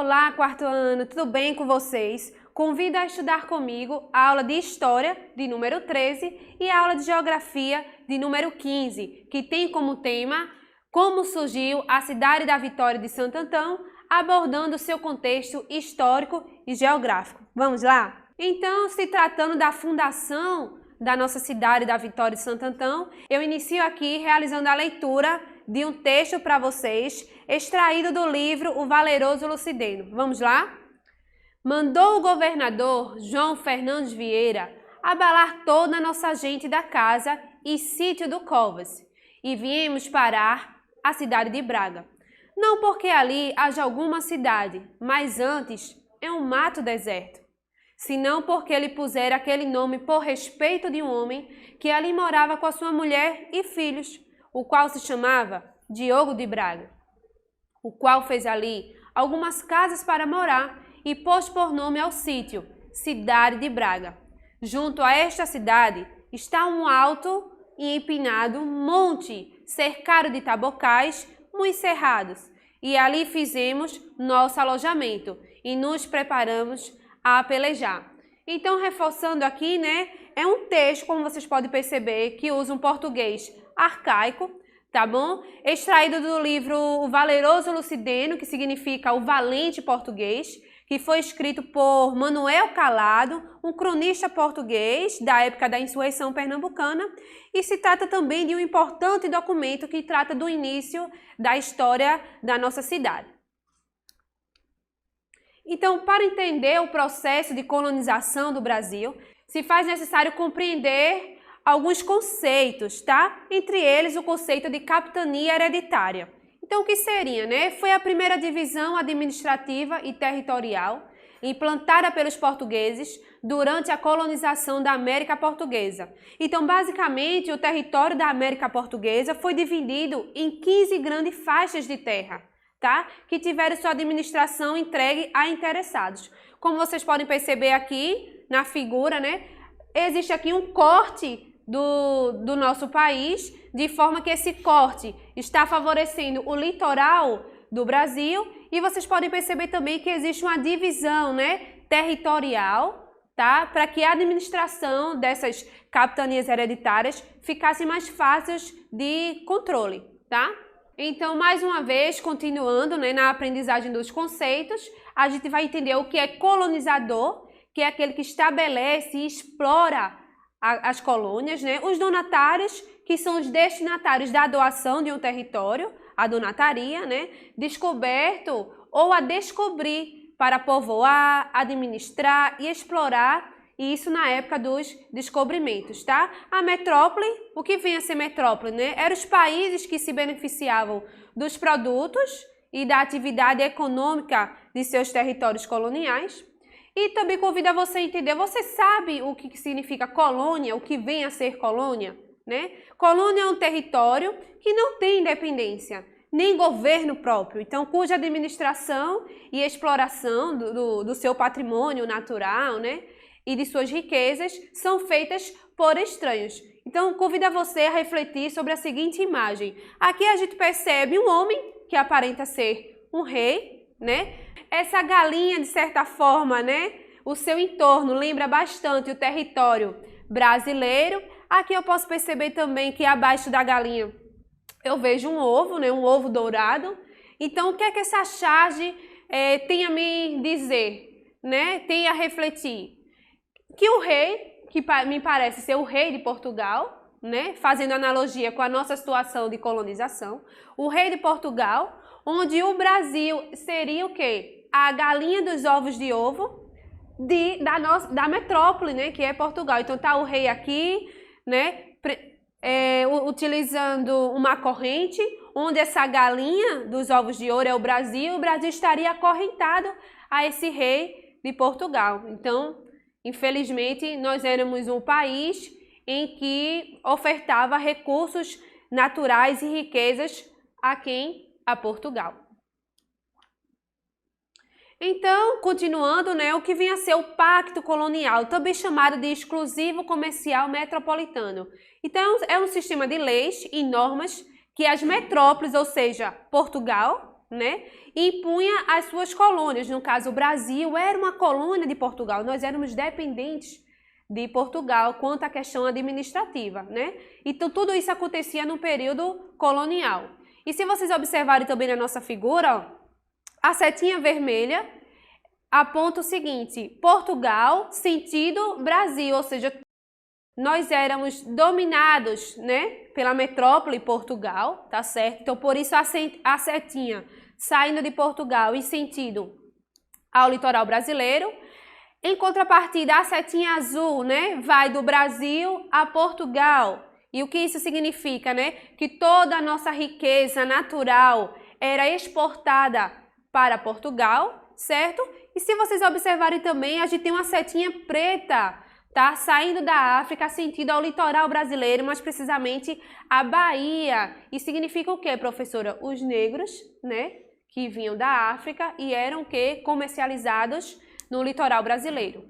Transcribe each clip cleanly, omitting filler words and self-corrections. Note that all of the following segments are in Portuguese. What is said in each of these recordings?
Olá, quarto ano, tudo bem com vocês? Convido a estudar comigo a aula de História, de número 13, e a aula de Geografia, de número 15, que tem como tema como surgiu a cidade da Vitória de Santo Antão, abordando seu contexto histórico e geográfico. Vamos lá? Então, se tratando da fundação da nossa cidade da Vitória de Santo Antão, eu inicio aqui realizando a leitura de um texto para vocês, extraído do livro O Valeroso Lucideno. Vamos lá? Mandou o governador João Fernandes Vieira abalar toda a nossa gente da casa e sítio do Covas, e viemos parar a cidade de Braga. Não porque ali haja alguma cidade, mas antes é um mato deserto, senão porque ele pusera aquele nome por respeito de um homem que ali morava com a sua mulher e filhos, o qual se chamava Diogo de Braga, o qual fez ali algumas casas para morar e pôs por nome ao sítio, Cidade de Braga. Junto a esta cidade está um alto e empinado monte, cercado de tabocais muito cerrados, e ali fizemos nosso alojamento e nos preparamos a pelejar. Então, reforçando aqui, é um texto, como vocês podem perceber, que usa um português arcaico, tá bom? Extraído do livro O Valeroso Lucideno, que significa o valente português, que foi escrito por Manuel Calado, um cronista português da época da insurreição pernambucana, e se trata também de um importante documento que trata do início da história da nossa cidade. Então, para entender o processo de colonização do Brasil, se faz necessário compreender alguns conceitos, tá? Entre eles o conceito de capitania hereditária. Então, o que seria, Foi a primeira divisão administrativa e territorial implantada pelos portugueses durante a colonização da América Portuguesa. Então, basicamente, o território da América Portuguesa foi dividido em 15 grandes faixas de terra, tá? Que tiveram sua administração entregue a interessados. Como vocês podem perceber aqui na figura, existe aqui um corte do nosso país, de forma que esse corte está favorecendo o litoral do Brasil, e vocês podem perceber também que existe uma divisão, territorial, tá? Para que a administração dessas capitanias hereditárias ficasse mais fáceis de controle, tá? Então, mais uma vez, continuando, na aprendizagem dos conceitos, a gente vai entender o que é colonizador, que é aquele que estabelece e explora as colônias, os donatários, que são os destinatários da doação de um território, a donataria, descoberto ou a descobrir para povoar, administrar e explorar, e isso na época dos descobrimentos, tá? A metrópole, o que vem a ser metrópole, Eram os países que se beneficiavam dos produtos e da atividade econômica de seus territórios coloniais. E também convido a você a entender, você sabe o que significa colônia, o que vem a ser colônia, Colônia é um território que não tem independência, nem governo próprio, então cuja administração e exploração do seu patrimônio natural, e de suas riquezas são feitas por estranhos. Então, convido a você a refletir sobre a seguinte imagem. Aqui a gente percebe um homem que aparenta ser um rei, Essa galinha, de certa forma, o seu entorno lembra bastante o território brasileiro. Aqui eu posso perceber também que abaixo da galinha eu vejo um ovo, um ovo dourado. Então, o que é que essa charge tem a me dizer, tem a refletir? Que o rei, que me parece ser o rei de Portugal, fazendo analogia com a nossa situação de colonização, o rei de Portugal, onde o Brasil seria o quê? A galinha dos ovos de ovo da metrópole, que é Portugal. Então, tá o rei aqui, utilizando uma corrente, onde essa galinha dos ovos de ouro é o Brasil estaria acorrentado a esse rei de Portugal. Então, infelizmente, nós éramos um país em que ofertava recursos naturais e riquezas a Portugal. Então, continuando, o que vem a ser o Pacto Colonial, também chamado de Exclusivo Comercial Metropolitano. Então, é um sistema de leis e normas que as metrópoles, ou seja, Portugal, né, impunha as suas colônias. No caso, o Brasil era uma colônia de Portugal, nós éramos dependentes de Portugal quanto à questão administrativa, né? Então, tudo isso acontecia no período colonial. E se vocês observarem também na nossa figura, ó, a setinha vermelha aponta o seguinte: Portugal, sentido Brasil, ou seja, nós éramos dominados, né, pela metrópole Portugal, tá certo? Então, por isso a setinha saindo de Portugal em sentido ao litoral brasileiro. Em contrapartida, a setinha azul, né, vai do Brasil a Portugal. E o que isso significa, né? Que toda a nossa riqueza natural era exportada para Portugal, certo? E se vocês observarem também, a gente tem uma setinha preta, tá? Saindo da África, sentido ao litoral brasileiro, mais precisamente a Bahia. E significa o quê, professora? Os negros, né, que vinham da África e eram o quê? Comercializados no litoral brasileiro.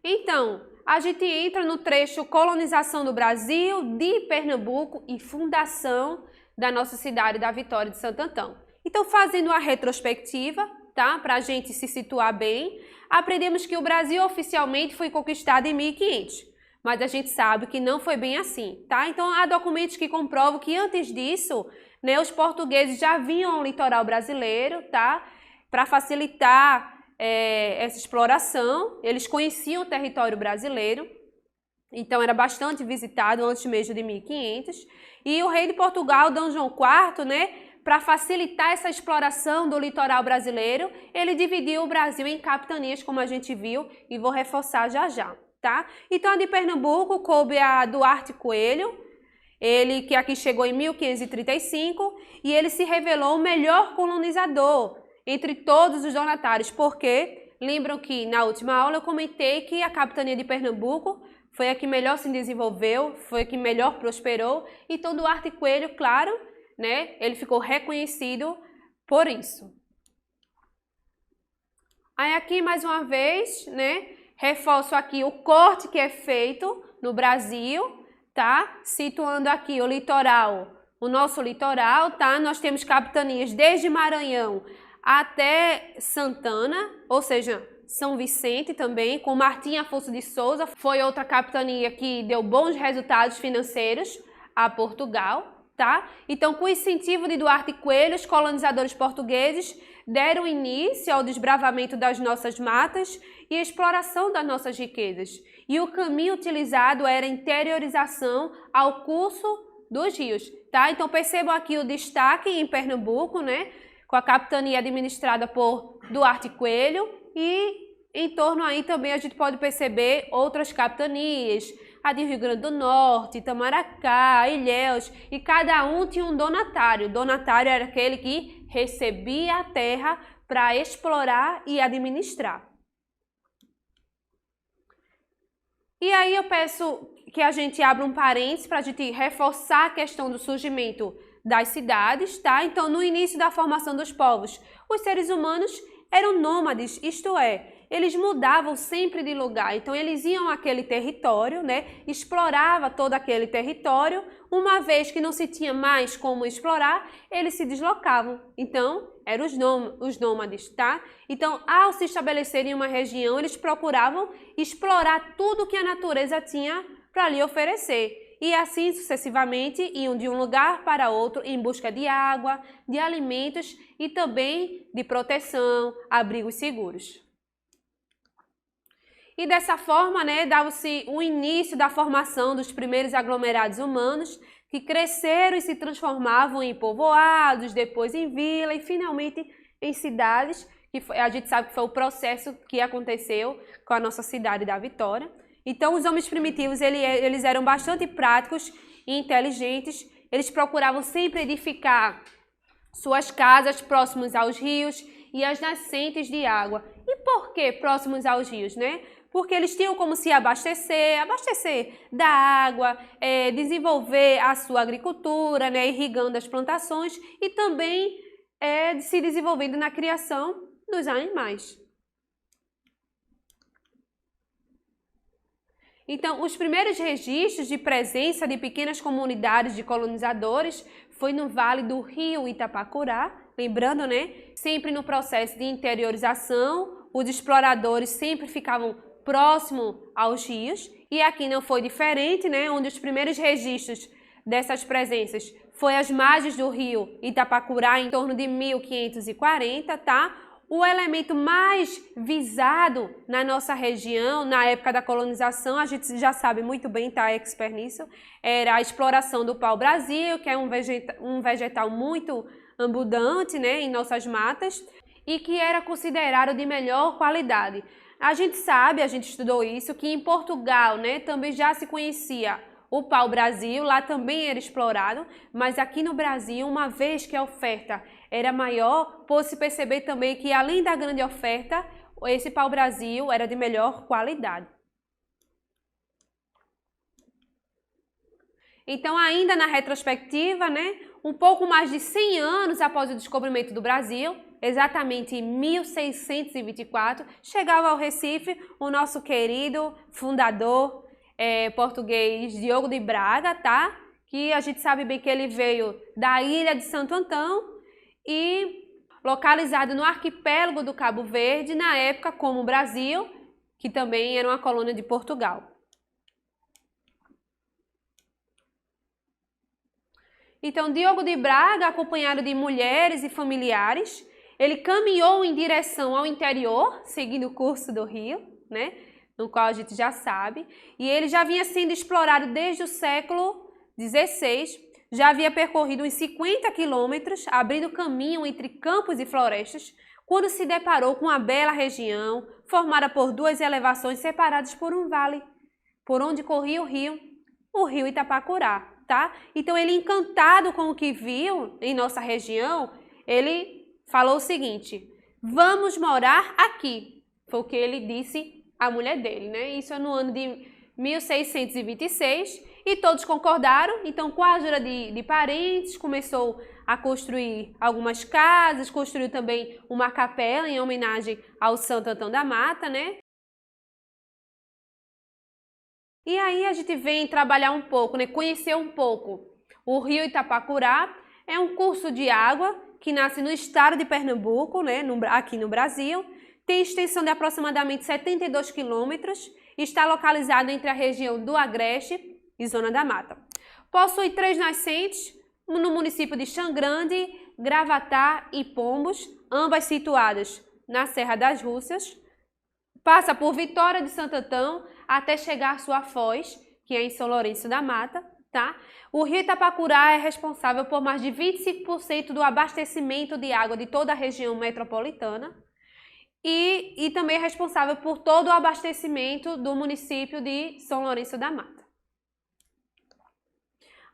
Então, a gente entra no trecho colonização do Brasil, de Pernambuco e fundação da nossa cidade da Vitória de Santo Antão. Então, fazendo uma retrospectiva, tá? Para a gente se situar bem, aprendemos que o Brasil oficialmente foi conquistado em 1500, mas a gente sabe que não foi bem assim, tá? Então, há documentos que comprovam que antes disso, né, os portugueses já vinham ao litoral brasileiro, tá? Para facilitar essa exploração, eles conheciam o território brasileiro, então era bastante visitado antes mesmo de 1500, e o rei de Portugal, D. João IV, né, para facilitar essa exploração do litoral brasileiro, ele dividiu o Brasil em capitanias, como a gente viu, e vou reforçar já já, tá? Então, a de Pernambuco coube a Duarte Coelho, ele que aqui chegou em 1535, e ele se revelou o melhor colonizador entre todos os donatários, porque lembram que na última aula eu comentei que a capitania de Pernambuco foi a que melhor se desenvolveu, foi a que melhor prosperou, então Duarte Coelho, claro, né, ele ficou reconhecido por isso. Aí aqui mais uma vez, né, reforço aqui o corte que é feito no Brasil, tá? Situando aqui o litoral, o nosso litoral, tá? Nós temos capitanias desde Maranhão até Santana, ou seja, São Vicente também, com Martim Afonso de Souza, foi outra capitania que deu bons resultados financeiros a Portugal, tá? Então, com o incentivo de Duarte Coelho, os colonizadores portugueses deram início ao desbravamento das nossas matas e a exploração das nossas riquezas. E o caminho utilizado era a interiorização ao curso dos rios, tá? Então, percebam aqui o destaque em Pernambuco, né? Com a capitania administrada por Duarte Coelho, e em torno aí também a gente pode perceber outras capitanias, a de Rio Grande do Norte, Itamaracá, Ilhéus, e cada um tinha um donatário. O donatário era aquele que recebia a terra para explorar e administrar. E aí eu peço que a gente abra um parênteses para a gente reforçar a questão do surgimento das cidades, tá? Então, no início da formação dos povos, os seres humanos eram nômades, isto é, eles mudavam sempre de lugar. Então, eles iam àquele território, né? Explorava todo aquele território. Uma vez que não se tinha mais como explorar, eles se deslocavam. Então, eram os nômades, tá? Então, ao se estabelecerem em uma região, eles procuravam explorar tudo que a natureza tinha para lhe oferecer. E assim sucessivamente iam de um lugar para outro em busca de água, de alimentos e também de proteção, abrigos seguros. E dessa forma, né, dava-se o início da formação dos primeiros aglomerados humanos, que cresceram e se transformavam em povoados, depois em vila e finalmente em cidades, que a gente sabe que foi o processo que aconteceu com a nossa cidade da Vitória. Então, os homens primitivos, eles eram bastante práticos e inteligentes, eles procuravam sempre edificar suas casas próximos aos rios e às nascentes de água. E por que próximos aos rios, né? Porque eles tinham como se abastecer da água, desenvolver a sua agricultura, né, irrigando as plantações e também se desenvolvendo na criação dos animais. Então, os primeiros registros de presença de pequenas comunidades de colonizadores foi no Vale do Rio Itapacurá, lembrando, né? Sempre no processo de interiorização, os exploradores sempre ficavam próximo aos rios, e aqui não foi diferente, né? Onde os primeiros registros dessas presenças foi as margens do rio Itapacurá em torno de 1540, tá? O elemento mais visado na nossa região, na época da colonização, a gente já sabe muito bem, tá, expert nisso, era a exploração do pau-brasil, que é um vegetal muito abundante, né, em nossas matas, e que era considerado de melhor qualidade. A gente sabe, a gente estudou isso, que em Portugal, né, também já se conhecia o pau-brasil, lá também era explorado, mas aqui no Brasil, uma vez que a oferta era maior, pôde-se perceber também que, além da grande oferta, esse pau-brasil era de melhor qualidade. Então, ainda na retrospectiva, né, um pouco mais de 100 anos após o descobrimento do Brasil, exatamente em 1624, chegava ao Recife o nosso querido fundador português Diogo de Braga, tá? Que a gente sabe bem que ele veio da ilha de Santo Antão e localizado no arquipélago do Cabo Verde, na época como o Brasil, que também era uma colônia de Portugal. Então, Diogo de Braga, acompanhado de mulheres e familiares, ele caminhou em direção ao interior, seguindo o curso do rio, né? No qual a gente já sabe, e ele já vinha sendo explorado desde o século XVI, já havia percorrido uns 50 quilômetros, abrindo caminho entre campos e florestas, quando se deparou com uma bela região, formada por duas elevações separadas por um vale, por onde corria o rio Itapacurá, tá? Então ele, encantado com o que viu em nossa região, ele falou o seguinte: vamos morar aqui, foi o que ele disse a mulher dele, né? Isso é no ano de 1626 e todos concordaram. Então, com a ajuda de parentes, começou a construir algumas casas, construiu também uma capela em homenagem ao Santo Antão da Mata, né? E aí a gente vem trabalhar um pouco, né? Conhecer um pouco. O rio Itapacurá é um curso de água que nasce no estado de Pernambuco, né? Aqui no Brasil. Tem extensão de aproximadamente 72 quilômetros e está localizado entre a região do Agreste e Zona da Mata. Possui 3 nascentes no município de Xangrande, Gravatá e Pombos, ambas situadas na Serra das Rússias. Passa por Vitória de Santo Antão até chegar à sua foz, que é em São Lourenço da Mata, tá? O rio Itapacurá é responsável por mais de 25% do abastecimento de água de toda a região metropolitana. E também é responsável por todo o abastecimento do município de São Lourenço da Mata.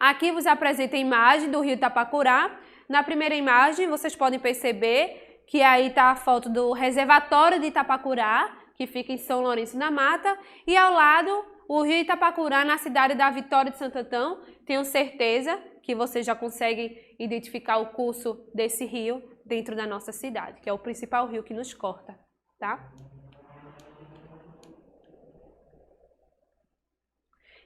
Aqui vos apresento a imagem do rio Itapacurá. Na primeira imagem, vocês podem perceber que aí está a foto do reservatório de Itapacurá, que fica em São Lourenço da Mata, e ao lado o rio Itapacurá, na cidade da Vitória de Santo Antão. Tenho certeza que vocês já conseguem identificar o curso desse rio dentro da nossa cidade, que é o principal rio que nos corta, tá?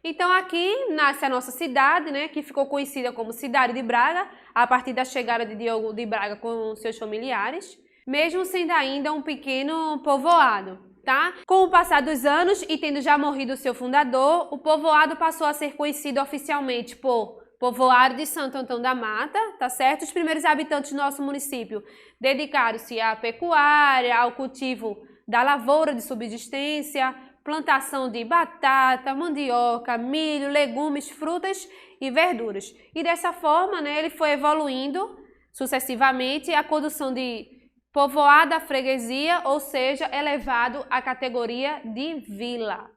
Então aqui nasce a nossa cidade, né, que ficou conhecida como Cidade de Braga, a partir da chegada de Diogo de Braga com seus familiares, mesmo sendo ainda um pequeno povoado, tá? Com o passar dos anos e tendo já morrido o seu fundador, o povoado passou a ser conhecido oficialmente por Povoado de Santo Antão da Mata, tá certo? Os primeiros habitantes do nosso município dedicaram-se à pecuária, ao cultivo da lavoura de subsistência, plantação de batata, mandioca, milho, legumes, frutas e verduras. E dessa forma, né, ele foi evoluindo sucessivamente a condução de povoado à freguesia, ou seja, elevado à categoria de vila.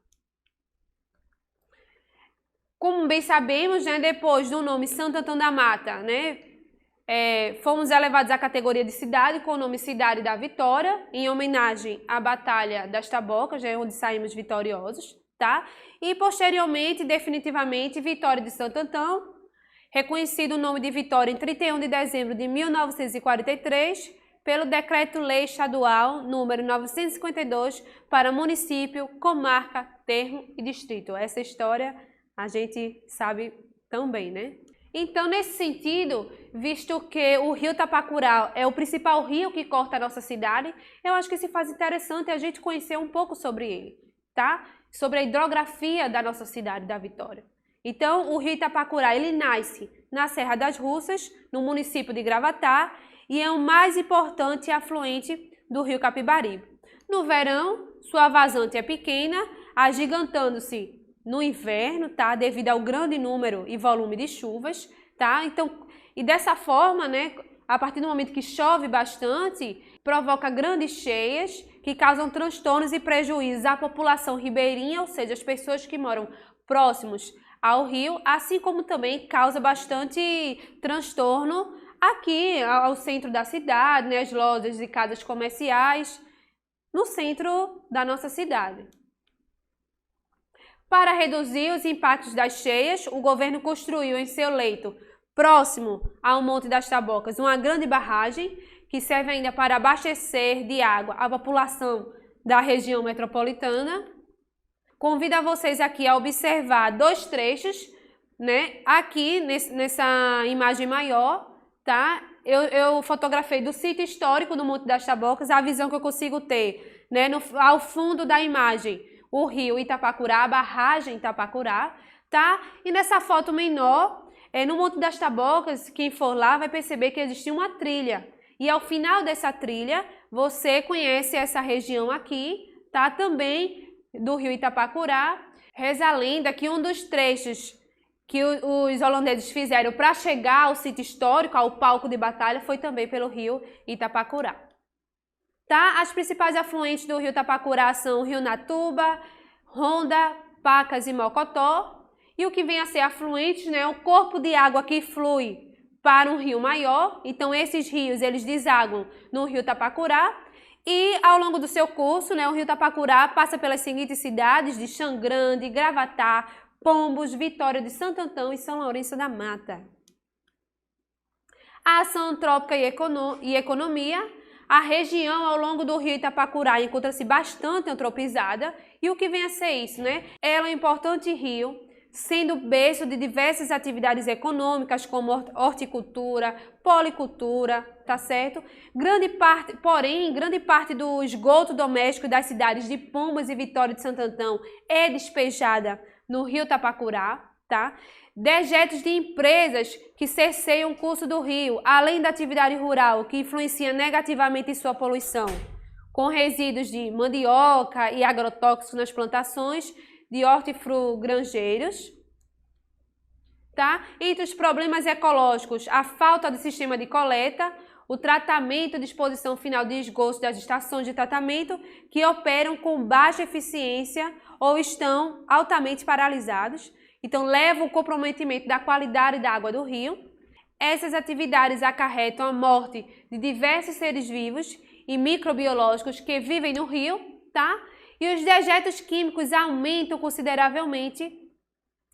Como bem sabemos, né, depois do nome Santo Antão da Mata, né, fomos elevados à categoria de cidade com o nome Cidade da Vitória, em homenagem à Batalha das Tabocas, né, onde saímos vitoriosos, tá? E posteriormente, definitivamente, Vitória de Santo Antão, reconhecido o nome de Vitória em 31 de dezembro de 1943, pelo Decreto-Lei Estadual número 952 para município, comarca, termo e distrito. Essa história a gente sabe também, né? Então, nesse sentido, visto que o rio Tapacurá é o principal rio que corta a nossa cidade, eu acho que se faz interessante a gente conhecer um pouco sobre ele, tá? Sobre a hidrografia da nossa cidade, da Vitória. Então, o rio Itapacurá, ele nasce na Serra das Russas, no município de Gravatá, e é o mais importante afluente do rio Capibaribe. No verão, sua vazante é pequena, agigantando-se no inverno, tá? Devido ao grande número e volume de chuvas, tá? Então, e dessa forma, né, a partir do momento que chove bastante, provoca grandes cheias que causam transtornos e prejuízos à população ribeirinha, ou seja, as pessoas que moram próximos ao rio, assim como também causa bastante transtorno aqui ao centro da cidade, né, as lojas e casas comerciais, no centro da nossa cidade. Para reduzir os impactos das cheias, o governo construiu em seu leito, próximo ao Monte das Tabocas, uma grande barragem que serve ainda para abastecer de água a população da região metropolitana. Convido vocês aqui a observar dois trechos, né? Aqui nessa imagem maior, tá? Eu fotografei do sítio histórico do Monte das Tabocas, a visão que eu consigo ter, né? Ao fundo da imagem, o rio Itapacurá, a barragem Itapacurá, tá? E nessa foto menor, no Monte das Tabocas, quem for lá vai perceber que existia uma trilha. E ao final dessa trilha, você conhece essa região aqui, tá? Também do rio Itapacurá. Reza a lenda que um dos trechos que os holandeses fizeram para chegar ao sítio histórico, ao palco de batalha, foi também pelo rio Itapacurá. Tá? As principais afluentes do rio Tapacurá são o rio Natuba, Ronda, Pacas e Mocotó. E o que vem a ser afluentes, né, o corpo de água que flui para um rio maior. Então, esses rios, eles desaguam no rio Tapacurá. E ao longo do seu curso, né, o rio Tapacurá passa pelas seguintes cidades de Xangrande, Gravatá, Pombos, Vitória de Santo Antão e São Lourenço da Mata. A ação antrópica e economia. A região ao longo do rio Itapacurá encontra-se bastante antropizada e o que vem a ser isso, né? Ela é um importante rio, sendo berço de diversas atividades econômicas como horticultura, policultura, tá certo? Grande parte do esgoto doméstico das cidades de Pombas e Vitória de Santo Antão é despejada no rio Tapacurá, tá? Dejetos de empresas que cerceiam o curso do rio, além da atividade rural, que influencia negativamente em sua poluição, com resíduos de mandioca e agrotóxicos nas plantações de hortifrugrangeiros. Tá? Entre os problemas ecológicos, a falta de sistema de coleta, o tratamento e disposição final de esgotos das estações de tratamento que operam com baixa eficiência ou estão altamente paralisados. Então, leva o comprometimento da qualidade da água do rio. Essas atividades acarretam a morte de diversos seres vivos e microbiológicos que vivem no rio, tá? E os dejetos químicos aumentam consideravelmente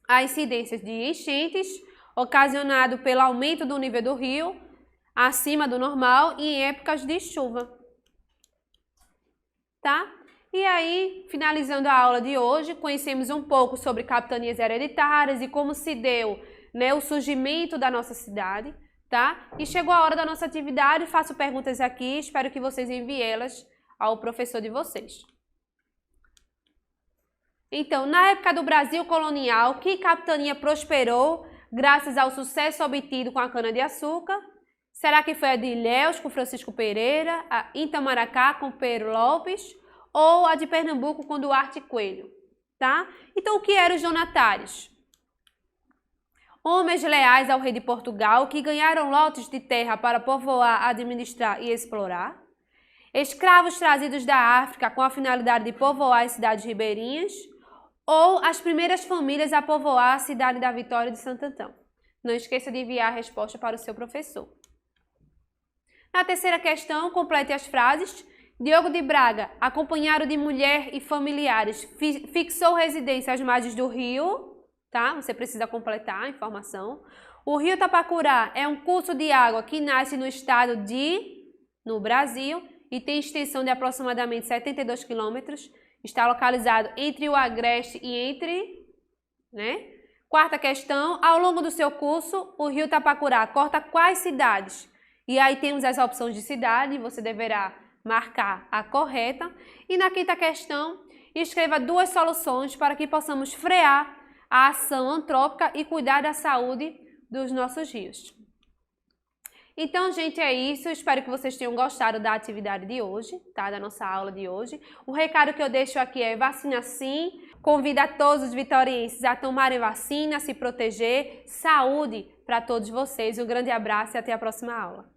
a incidência de enchentes, ocasionado pelo aumento do nível do rio, acima do normal, e em épocas de chuva. Tá? E aí, finalizando a aula de hoje, conhecemos um pouco sobre capitanias hereditárias e como se deu, né, o surgimento da nossa cidade, tá? E chegou a hora da nossa atividade, faço perguntas aqui, espero que vocês enviem elas ao professor de vocês. Então, na época do Brasil colonial, que capitania prosperou graças ao sucesso obtido com a cana-de-açúcar? Será que foi a de Ilhéus com Francisco Pereira, a Itamaracá com Pedro Lopes ou a de Pernambuco com Duarte Coelho? Tá? Então, o que eram os donatários? Homens leais ao rei de Portugal que ganharam lotes de terra para povoar, administrar e explorar. Escravos trazidos da África com a finalidade de povoar as cidades ribeirinhas. Ou as primeiras famílias a povoar a cidade da Vitória de Santo Antão. Não esqueça de enviar a resposta para o seu professor. Na terceira questão, complete as frases. Diogo de Braga, acompanhado de mulher e familiares, fixou residência às margens do rio. Tá? Você precisa completar a informação. O rio Tapacurá é um curso de água que nasce no estado no Brasil, e tem extensão de aproximadamente 72 quilômetros. está localizado entre o Agreste e entre, né? Quarta questão, ao longo do seu curso, o rio Tapacurá corta quais cidades? E aí temos as opções de cidade, você deverá marcar a correta. E na quinta questão, escreva 2 soluções para que possamos frear a ação antrópica e cuidar da saúde dos nossos rios. Então, gente, é isso. Espero que vocês tenham gostado da atividade de hoje, tá? Da nossa aula de hoje. O recado que eu deixo aqui é vacina sim. Convido a todos os vitorienses a tomarem vacina, se proteger. Saúde para todos vocês. Um grande abraço e até a próxima aula.